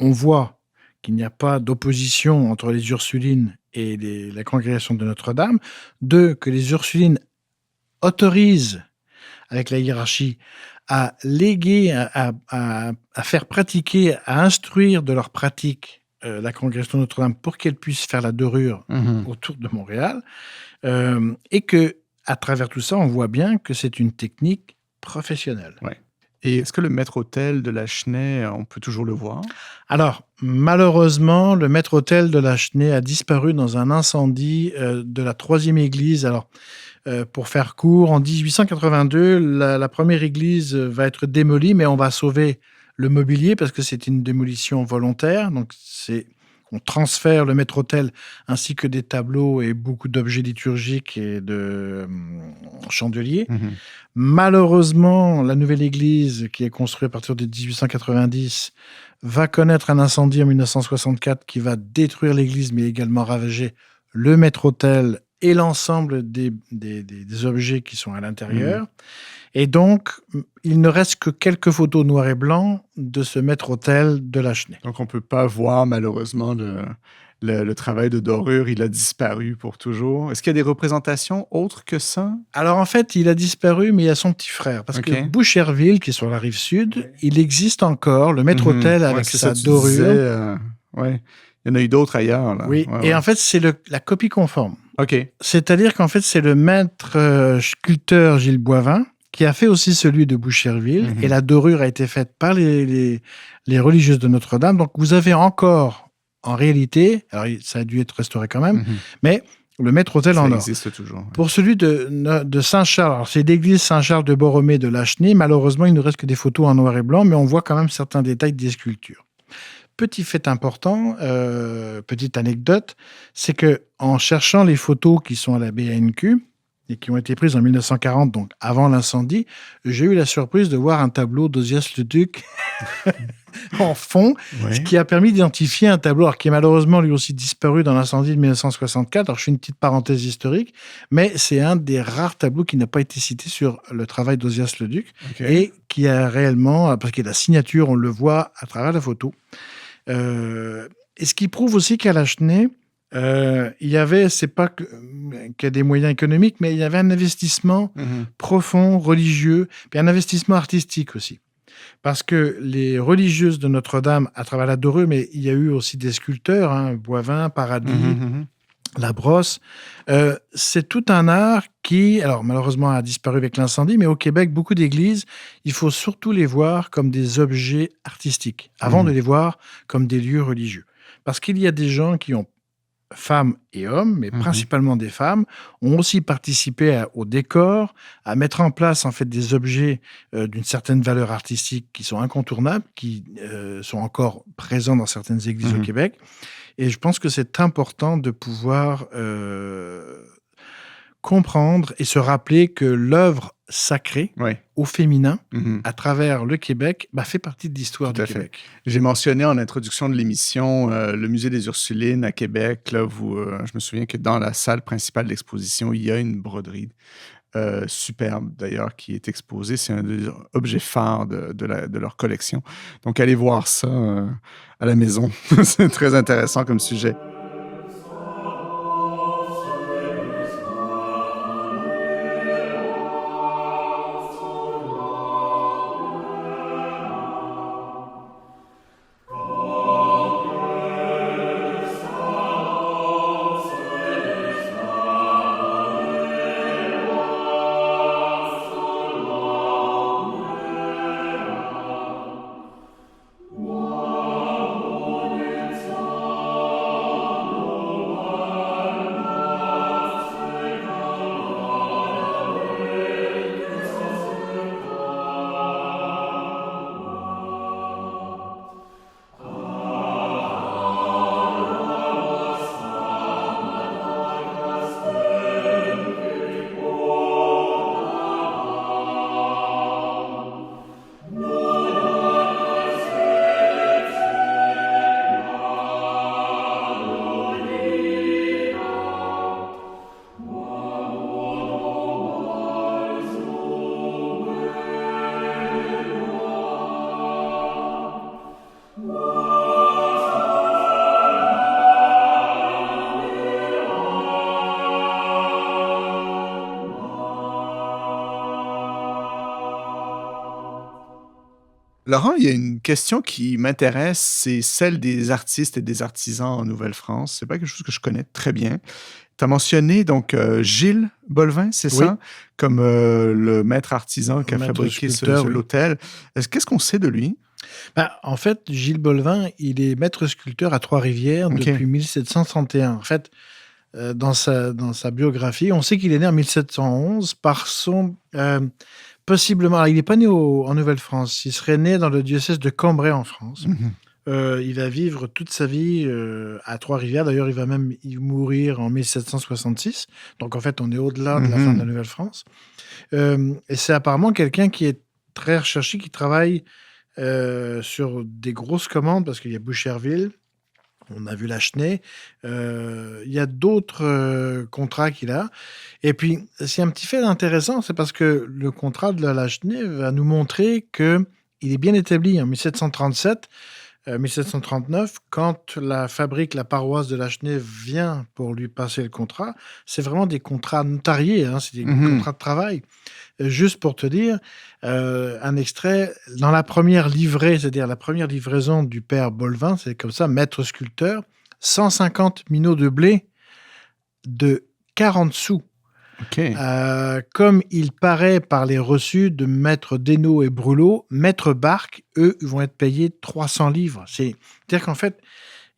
on voit qu'il n'y a pas d'opposition entre les Ursulines et la congrégation de Notre-Dame. 2, que les Ursulines autorisent, avec la hiérarchie, à léguer, à faire pratiquer, à instruire de leur pratique la congrégation de Notre-Dame pour qu'elle puisse faire la dorure autour de Montréal. Et que, à travers tout ça, on voit bien que c'est une technique professionnelle. Ouais. Et est-ce que le maître-autel de Lachenay, on peut toujours le voir? Alors, malheureusement, le maître-autel de Lachenay a disparu dans un incendie de la 3e église. Alors, pour faire court, en 1882, la première église va être démolie, mais on va sauver le mobilier parce que c'est une démolition volontaire. Donc, on transfère le maître-autel ainsi que des tableaux et beaucoup d'objets liturgiques et de chandeliers. Malheureusement, la nouvelle église, qui est construite à partir de 1890, va connaître un incendie en 1964 qui va détruire l'église, mais également ravager le maître-autel et l'ensemble des objets qui sont à l'intérieur. Et donc, il ne reste que quelques photos noir et blanc de ce maître-autel de Lachenay. Donc, on ne peut pas voir, malheureusement, le travail de dorure. Il a disparu pour toujours. Est-ce qu'il y a des représentations autres que ça? Alors, en fait, il a disparu, mais il y a son petit frère. Parce que Boucherville, qui est sur la rive sud, il existe encore, le maître-autel avec sa dorure. Oui, il y en a eu d'autres ailleurs. Là. Oui, et en fait, c'est la copie conforme. OK. C'est-à-dire qu'en fait, c'est le maître sculpteur Gilles Boivin qui a fait aussi celui de Boucherville, et la dorure a été faite par les religieuses de Notre-Dame. Donc, vous avez encore, en réalité, alors ça a dû être restauré quand même, mais le maître-autel en or. Ça existe toujours. Ouais. Pour celui de Saint-Charles, alors c'est l'église Saint-Charles de Borromée de Lachenay, malheureusement, il ne reste que des photos en noir et blanc, mais on voit quand même certains détails des sculptures. Petit fait important, petite anecdote, c'est que en cherchant les photos qui sont à la BANQ et qui ont été prises en 1940, donc avant l'incendie, j'ai eu la surprise de voir un tableau d'Ozias Leduc en fond, ce Ouais. qui a permis d'identifier un tableau alors, qui est malheureusement lui aussi disparu dans l'incendie de 1964. Alors, je fais une petite parenthèse historique, mais c'est un des rares tableaux qui n'a pas été cité sur le travail d'Ozias Leduc OK. et qui a réellement, parce qu'il y a la signature, on le voit à travers la photo. Et ce qui prouve aussi qu'à Lachenay, il y avait, c'est pas qu'il y a des moyens économiques, mais il y avait un investissement profond, religieux, puis un investissement artistique aussi. Parce que les religieuses de Notre-Dame, à travers la Doreux, mais il y a eu aussi des sculpteurs, hein, Boivin, Paradis, Labrosse. C'est tout un art qui, alors malheureusement, a disparu avec l'incendie, mais au Québec, beaucoup d'églises, il faut surtout les voir comme des objets artistiques, avant de les voir comme des lieux religieux. Parce qu'il y a des gens qui ont, femmes et hommes, mais principalement des femmes, ont aussi participé au décor, à mettre en place en fait des objets d'une certaine valeur artistique qui sont incontournables, qui sont encore présents dans certaines églises au Québec. Et je pense que c'est important de pouvoir comprendre et se rappeler que l'œuvre sacrée Ouais. au féminin, Mhm. à travers le Québec, fait partie de l'histoire Tout du à fait. Québec. J'ai mentionné en introduction de l'émission le musée des Ursulines à Québec. Là, je me souviens que dans la salle principale d'exposition, il y a une broderie superbe, d'ailleurs, qui est exposée. C'est un des objets phares de leur collection. Donc, allez voir ça à la maison. C'est très intéressant comme sujet. Laurent, il y a une question qui m'intéresse, c'est celle des artistes et des artisans en Nouvelle-France. C'est pas quelque chose que je connais très bien. Tu as mentionné donc Gilles Bolvin, c'est Oui. ça? Comme le maître artisan qui a Maître fabriqué sculpteur, oui. l'hôtel. Qu'est-ce qu'on sait de lui? En fait, Gilles Bolvin, il est maître sculpteur à Trois-Rivières OK. depuis 1731. En fait, dans sa biographie, on sait qu'il est né en 1711 par son... possiblement... Alors, il n'est pas né en Nouvelle-France. Il serait né dans le diocèse de Cambrai en France. Il va vivre toute sa vie à Trois-Rivières. D'ailleurs, il va même y mourir en 1766. Donc, en fait, on est au-delà de la fin de la Nouvelle-France. Et c'est apparemment quelqu'un qui est très recherché, qui travaille sur des grosses commandes, parce qu'il y a Boucherville, on a vu Lachenay, il y a d'autres contrats qu'il a. Et puis, c'est un petit fait intéressant, c'est parce que le contrat de la Lachenay va nous montrer qu'il est bien établi en 1737. 1739, quand la paroisse de Lachenay vient pour lui passer le contrat, c'est vraiment des contrats notariés, hein, c'est des contrats de travail. Juste pour te dire, un extrait, dans la première livrée, c'est-à-dire la première livraison du père Bolvin, c'est comme ça, maître sculpteur, 150 minots de blé de 40 sous. OK. Comme il paraît par les reçus de maître Desnaux et Brulot, maître Barque, eux, vont être payés 300 livres. C'est-à-dire qu'en fait,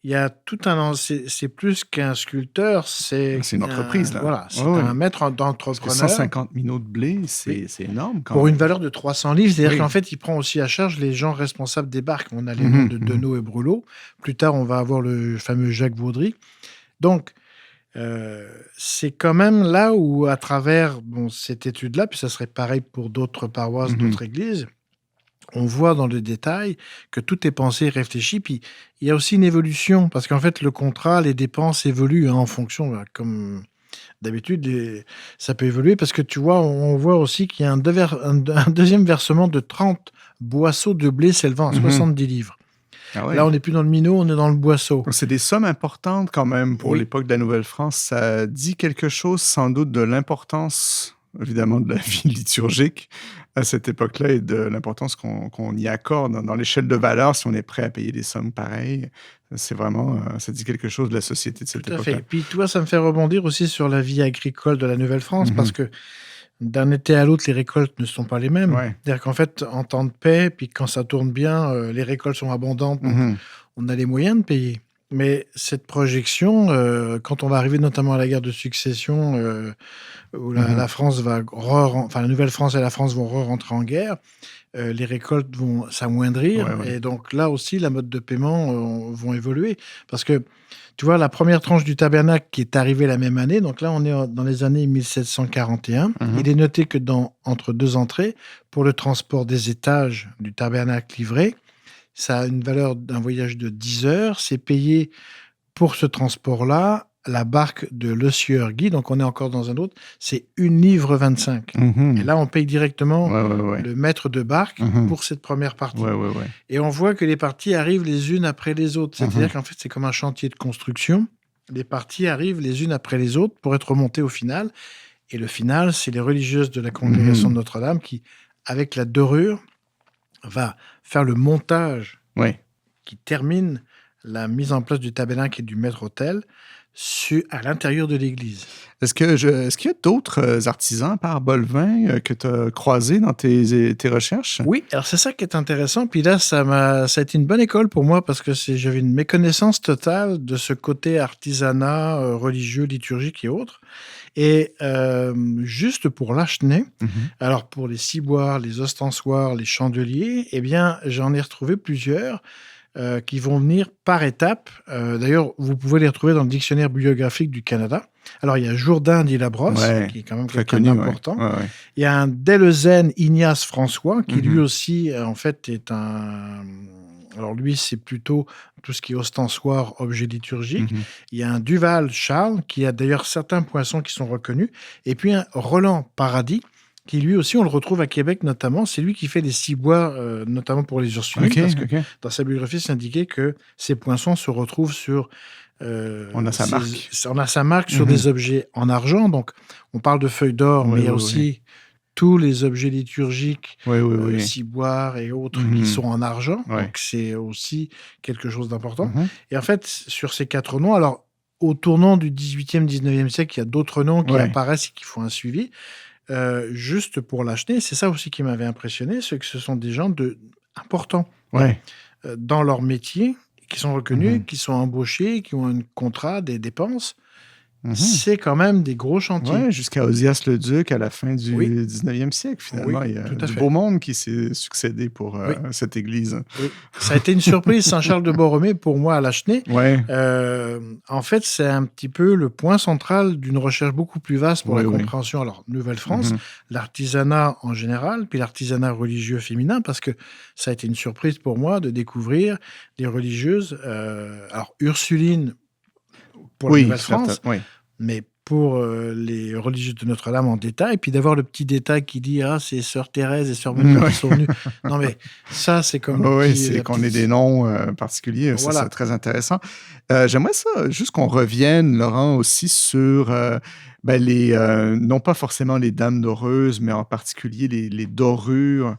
il y a tout un... C'est plus qu'un sculpteur, c'est une entreprise, là. Voilà, c'est Ouais, un ouais. maître Parce que d'entrepreneur. 150 minots de blé, c'est Oui. c'est énorme quand Pour même. une valeur de 300 livres, c'est-à-dire Oui. qu'en fait, il prend aussi à charge les gens responsables des barques. On a les noms de Desnaux et Brulot. Plus tard, on va avoir le fameux Jacques Vaudry. Donc, c'est quand même là où, à travers cette étude-là, puis ça serait pareil pour d'autres paroisses, d'autres églises, on voit dans le détail que tout est pensé, réfléchi. Puis il y a aussi une évolution, parce qu'en fait, le contrat, les dépenses évoluent en fonction, comme d'habitude, ça peut évoluer, parce que tu vois, on voit aussi qu'il y a un deuxième versement de 30 boisseaux de blé s'élevant à 70 livres. Ah Là, ouais. on n'est plus dans le minot, on est dans le boisseau. Donc, c'est des sommes importantes quand même pour Oui. l'époque de la Nouvelle-France. Ça dit quelque chose sans doute de l'importance, évidemment, de la vie liturgique à cette époque-là et de l'importance qu'on y accorde dans l'échelle de valeur si on est prêt à payer des sommes pareilles. C'est vraiment, ça dit quelque chose de la société de cette Tout à époque-là. fait. Puis, tu vois, ça me fait rebondir aussi sur la vie agricole de la Nouvelle-France, Mhm. parce que d'un été à l'autre, les récoltes ne sont pas les mêmes. Ouais. C'est-à-dire qu'en fait, en temps de paix, puis quand ça tourne bien, les récoltes sont abondantes, donc Mhm. on a les moyens de payer. Mais cette projection, quand on va arriver notamment à la guerre de succession, où la France va enfin la Nouvelle-France et la France vont rentrer en guerre, les récoltes vont s'amoindrir, Ouais, ouais. et donc là aussi, la mode de paiement vont évoluer. Parce que, tu vois, la première tranche du tabernacle qui est arrivée la même année, donc là, on est dans les années 1741, Mhm. il est noté que entre deux entrées, pour le transport des étages du tabernacle livré, ça a une valeur d'un voyage de 10 heures. C'est payé pour ce transport-là, la barque de Le Sieur Guy, donc on est encore dans un autre, c'est 1 livre 25. Mhm. Et là, on paye directement Ouais, ouais, ouais. le maître de barque Mhm. pour cette première partie. Ouais, ouais, ouais. Et on voit que les parties arrivent les unes après les autres. C'est-à-dire Mhm. qu'en fait, c'est comme un chantier de construction. Les parties arrivent les unes après les autres pour être remontées au final. Et le final, c'est les religieuses de la congrégation Mhm. de Notre-Dame qui, avec la dorure, va faire le montage Ouais. qui termine la mise en place du tabernacle et du maître-autel à l'intérieur de l'église. Est-ce qu'il y a d'autres artisans par Bolvin que tu as croisés dans tes recherches? Oui, alors c'est ça qui est intéressant. Puis là, ça a été une bonne école pour moi, parce que j'avais une méconnaissance totale de ce côté artisanat religieux, liturgique et autres. Et juste pour l'acheter, Mhm. alors pour les ciboires, les ostensoirs, les chandeliers, eh bien, j'en ai retrouvé plusieurs qui vont venir par étapes. D'ailleurs, vous pouvez les retrouver dans le dictionnaire bibliographique du Canada. Alors, il y a Jourdain d'Île-à-Brosse, Ouais, qui est quand même très quelqu'un connu, ouais. d'important. Ouais, ouais. Il y a un Deleuzen Ignace François, qui lui Mhm. aussi, en fait, est un... Alors lui, c'est plutôt tout ce qui est ostensoir, objet liturgique. Mhm. Il y a un Duval Charles, qui a d'ailleurs certains poinçons qui sont reconnus. Et puis un Roland Paradis, qui lui aussi, on le retrouve à Québec notamment. C'est lui qui fait les ciboires, notamment pour les Ursulines, OK, parce que OK. dans sa biographie, c'est indiqué que ces poinçons se retrouvent sur... On a sa marque. On a sa marque sur Mhm. des objets en argent. Donc, on parle de feuilles d'or, Ouais, mais il y a ouais, aussi tous les objets liturgiques, Oui, oui, oui. ciboires et autres, Mhm. qui sont en argent. Ouais. Donc, c'est aussi quelque chose d'important. Mhm. Et en fait, sur ces 4 noms, alors, au tournant du 18e, 19e siècle, il y a d'autres noms qui Ouais. apparaissent et qui font un suivi. Juste pour l'acheter, c'est ça aussi qui m'avait impressionné, c'est que ce sont des gens importants Ouais. dans leur métier, qui sont reconnus, Mhm. qui sont embauchés, qui ont un contrat, des dépenses. Mhm. C'est quand même des gros chantiers. Ouais, jusqu'à Osias le Duc à la fin du Oui. 19e siècle, finalement. Oui, Il y a tout à du fait. beau monde qui s'est succédé pour Oui. cette église. Oui. Ça a été une surprise, Saint-Charles-de-Borromée, pour moi, à l'acheter. Ouais. En fait, c'est un petit peu le point central d'une recherche beaucoup plus vaste pour Oui, la oui. compréhension. Alors, Nouvelle-France, Mhm. l'artisanat en général, puis l'artisanat religieux féminin, parce que ça a été une surprise pour moi de découvrir des religieuses, alors Ursuline pour la Oui, Nouvelle-France, certain. Oui. mais pour les religieuses de Notre-Dame en détail, puis d'avoir le petit détail qui dit « Ah, c'est Sœur Thérèse et Sœur Marie Ouais. qui sont venues ». Non, mais ça, c'est comme Oui, c'est qu'on ait des noms particuliers. Ça, Voilà. c'est très intéressant. J'aimerais ça, juste qu'on revienne, Laurent, aussi sur non pas forcément les dames doreuses, mais en particulier les dorures.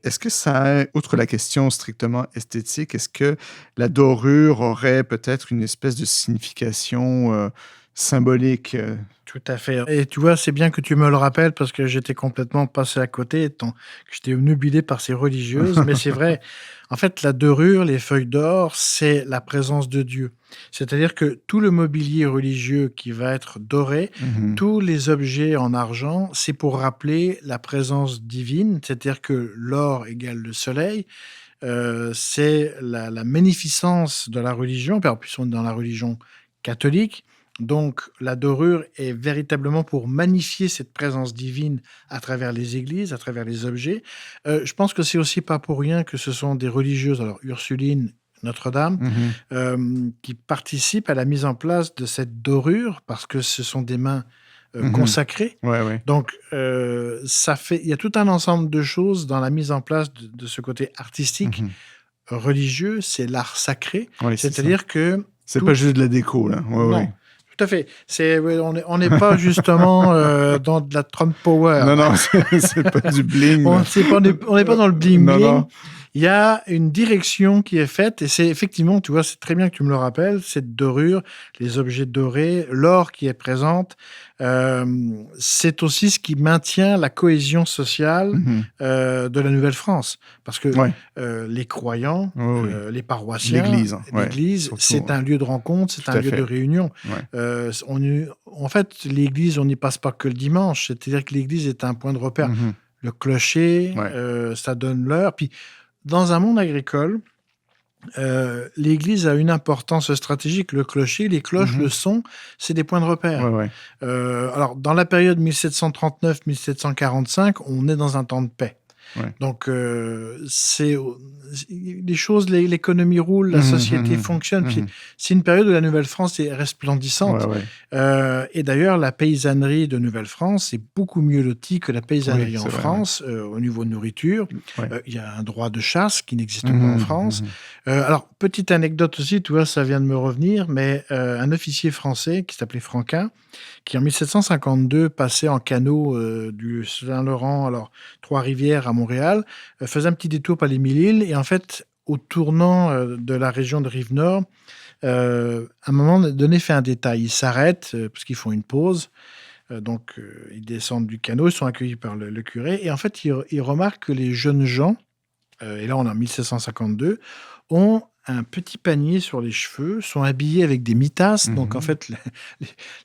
Est-ce que ça, outre la question strictement esthétique, est-ce que la dorure aurait peut-être une espèce de signification symbolique? Tout à fait. Et tu vois, c'est bien que tu me le rappelles, parce que j'étais complètement passé à côté, étant que j'étais obnubilé par ces religieuses. Mais c'est vrai, en fait, la dorure, les feuilles d'or, c'est la présence de Dieu. C'est-à-dire que tout le mobilier religieux qui va être doré, Mhm. tous les objets en argent, c'est pour rappeler la présence divine. C'est-à-dire que l'or égale le soleil. C'est la magnificence de la religion. En plus, on est dans la religion catholique. Donc, la dorure est véritablement pour magnifier cette présence divine à travers les églises, à travers les objets. Je pense que c'est aussi pas pour rien que ce sont des religieuses, alors Ursuline, Notre-Dame, qui participent à la mise en place de cette dorure parce que ce sont des mains consacrées. Ouais. Donc, il y a tout un ensemble de choses dans la mise en place de ce côté artistique, religieux, c'est l'art sacré. Ouais, c'est C'est-à-dire que c'est pas juste de la déco, là. non, tout à fait. On n'est pas justement dans de la Trump Power. Non, c'est pas du bling. On n'est pas dans le bling-bling. Non. Il y a une direction qui est faite, et c'est effectivement, tu vois, c'est très bien que tu me le rappelles, cette dorure, les objets dorés, l'or qui est présente, c'est aussi ce qui maintient la cohésion sociale de la Nouvelle-France. Parce que les croyants, les paroissiens, l'Église, c'est un lieu de rencontre, c'est un lieu de réunion. En fait, l'Église, on n'y passe pas que le dimanche, c'est-à-dire que l'Église est un point de repère. Le clocher, ça donne l'heure. Puis, dans un monde agricole, l'Église a une importance stratégique. Le clocher, les cloches, le son, c'est des points de repère. Alors, dans la période 1739-1745, on est dans un temps de paix. Donc, les choses, l'économie roule, la société fonctionne. Puis c'est une période où la Nouvelle-France est resplendissante. Et d'ailleurs, la paysannerie de Nouvelle-France est beaucoup mieux lotie que la paysannerie en France au niveau de nourriture. Il y a un droit de chasse qui n'existe pas en France. Alors, petite anecdote aussi, tu vois, ça vient de me revenir, mais un officier français qui s'appelait Franquin, qui en 1752 passait en canot du Saint-Laurent, alors Trois-Rivières à Montréal, faisait un petit détour par les Mille-Îles, et en fait, au tournant de la région de Rive-Nord, à un moment donné, fait un détail. Ils s'arrêtent parce qu'ils font une pause. Donc, ils descendent du canot, ils sont accueillis par le curé, et en fait, ils remarquent que les jeunes gens, et là on est en 1752, ont un petit panier sur les cheveux, sont habillés avec des mitasses, donc en fait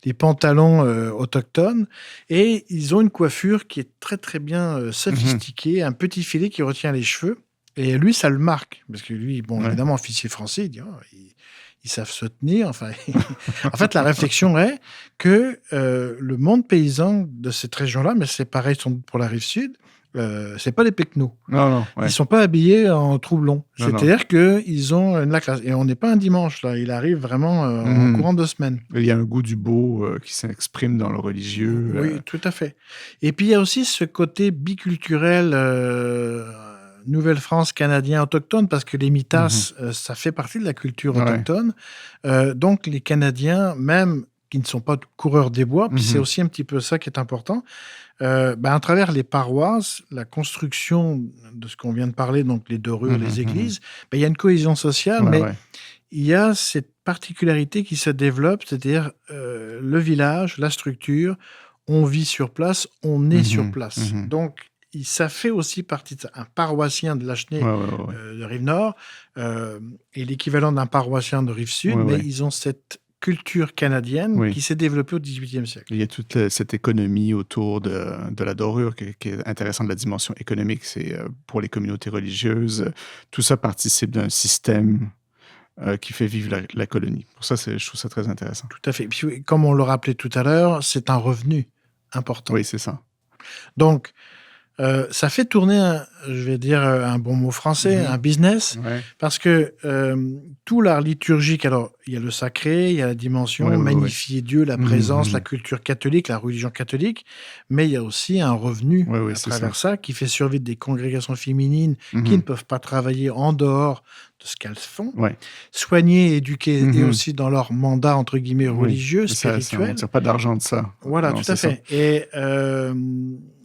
les pantalons autochtones, et ils ont une coiffure qui est très très bien sophistiquée, un petit filet qui retient les cheveux, et lui ça le marque, parce que lui, évidemment officier français, il dit ils savent se tenir, enfin en fait la réflexion est que le monde paysan de cette région-là, mais c'est pareil pour la rive sud, c'est pas des pecnos. Non. Ils sont pas habillés en troublon. C'est-à-dire qu'ils ont de la classe. Et on n'est pas un dimanche, là. Il arrive vraiment en courant de semaine. Il y a un goût du beau qui s'exprime dans le religieux. Oui, tout à fait. Et puis, il y a aussi ce côté biculturel Nouvelle-France, canadien, autochtone, parce que les mitas, ça fait partie de la culture autochtone. Donc, les Canadiens, même qui ne sont pas coureurs des bois, puis c'est aussi un petit peu ça qui est important, à travers les paroisses, la construction de ce qu'on vient de parler, donc les dorures, les églises, il y a une cohésion sociale, mais il y a cette particularité qui se développe, c'est-à-dire le village, la structure, on vit sur place, on est sur place. Donc, ça fait aussi partie de ça. Un paroissien de Lachenay, de Rive-Nord, est l'équivalent d'un paroissien de Rive-Sud, mais ils ont cette culture canadienne qui s'est développée au 18e siècle. Il y a toute cette économie autour de la dorure qui est intéressante, la dimension économique, c'est pour les communautés religieuses. Tout ça participe d'un système qui fait vivre la colonie. Pour ça, je trouve ça très intéressant. Tout à fait. Puis, comme on le rappelait tout à l'heure, c'est un revenu important. Oui, c'est ça. Donc, ça fait tourner, je vais dire un bon mot français, un business, parce que tout l'art liturgique, alors il y a le sacré, il y a la dimension, magnifier Dieu, la présence, la culture catholique, la religion catholique, mais il y a aussi un revenu à travers ça qui fait survivre des congrégations féminines qui ne peuvent pas travailler en dehors de ce qu'elles font, soigner, éduquer, et aussi dans leur mandat, entre guillemets, religieux, spirituel. On ne tire pas d'argent de ça. Voilà, tout à fait. Et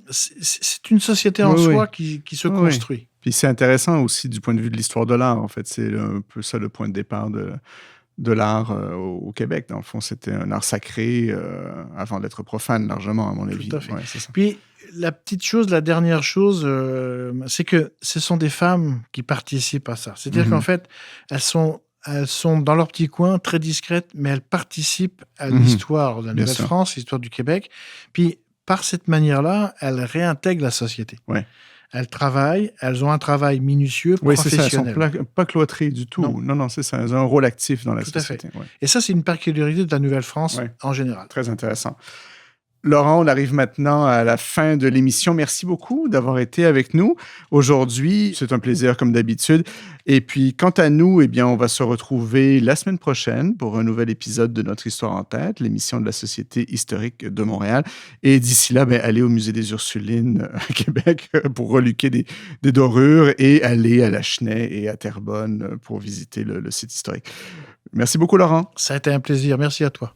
c'est une société en soi qui se construit. Puis c'est intéressant aussi du point de vue de l'histoire de l'art. En fait, c'est un peu ça le point de départ de l'art au Québec. Dans le fond, c'était un art sacré avant d'être profane, largement, à mon avis. Tout à fait. C'est ça. Puis la dernière chose, c'est que ce sont des femmes qui participent à ça. C'est-à-dire qu'en fait, elles sont dans leur petit coin, très discrètes, mais elles participent à l'histoire de la Nouvelle-France, l'histoire du Québec. Puis, par cette manière-là, elles réintègrent la société. elles travaillent, elles ont un travail minutieux, Oui, c'est ça, elles sont professionnel. pas cloîtrées du tout. Non. Non, non, c'est ça, elles ont un rôle actif dans la Tout à fait. société. Ouais, Et ça, c'est une particularité de la Nouvelle-France ouais, en général. très intéressant. Laurent, on arrive maintenant à la fin de l'émission. Merci beaucoup d'avoir été avec nous aujourd'hui. C'est un plaisir comme d'habitude. Et puis, quant à nous, eh bien, on va se retrouver la semaine prochaine pour un nouvel épisode de Notre Histoire en tête, l'émission de la Société historique de Montréal. Et d'ici là, ben, allez au Musée des Ursulines à Québec pour reluquer des dorures et aller à la Chenay et à Terrebonne pour visiter le site historique. Merci beaucoup, Laurent. Ça a été un plaisir. Merci à toi.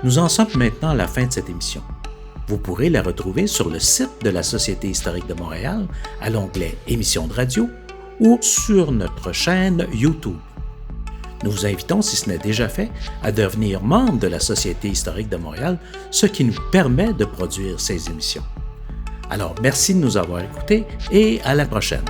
Nous en sommes maintenant à la fin de cette émission. Vous pourrez la retrouver sur le site de la Société historique de Montréal, à l'onglet Émissions de radio ou sur notre chaîne YouTube. Nous vous invitons, si ce n'est déjà fait, à devenir membre de la Société historique de Montréal, ce qui nous permet de produire ces émissions. Alors, merci de nous avoir écoutés et à la prochaine.